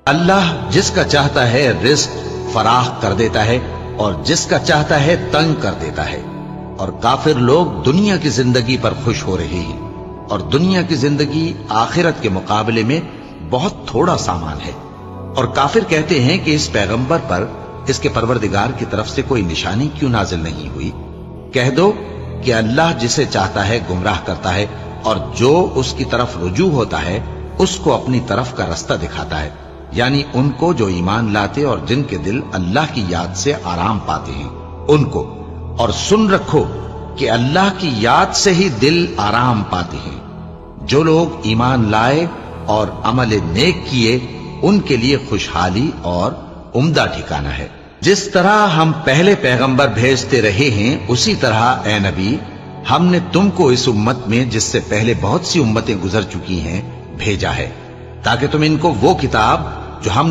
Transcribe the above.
اللہ جس کا چاہتا ہے رزق فراخ کر دیتا ہے اور جس کا چاہتا ہے تنگ کر دیتا ہے، اور کافر لوگ دنیا کی زندگی پر خوش ہو رہے ہیں، اور دنیا کی زندگی آخرت کے مقابلے میں بہت تھوڑا سامان ہے۔ اور کافر کہتے ہیں کہ اس پیغمبر پر اس کے پروردگار کی طرف سے کوئی نشانی کیوں نازل نہیں ہوئی؟ کہہ دو کہ اللہ جسے چاہتا ہے گمراہ کرتا ہے، اور جو اس کی طرف رجوع ہوتا ہے اس کو اپنی طرف کا رستہ دکھاتا ہے، یعنی ان کو جو ایمان لاتے اور جن کے دل اللہ کی یاد سے آرام پاتے ہیں ان کو۔ اور سن رکھو کہ اللہ کی یاد سے ہی دل آرام پاتے ہیں۔ جو لوگ ایمان لائے اور عمل نیک کیے ان کے لیے خوشحالی اور عمدہ ٹھکانہ ہے۔ جس طرح ہم پہلے پیغمبر بھیجتے رہے ہیں اسی طرح اے نبی ہم نے تم کو اس امت میں جس سے پہلے بہت سی امتیں گزر چکی ہیں بھیجا ہے، تاکہ تم ان کو وہ کتاب جو ہم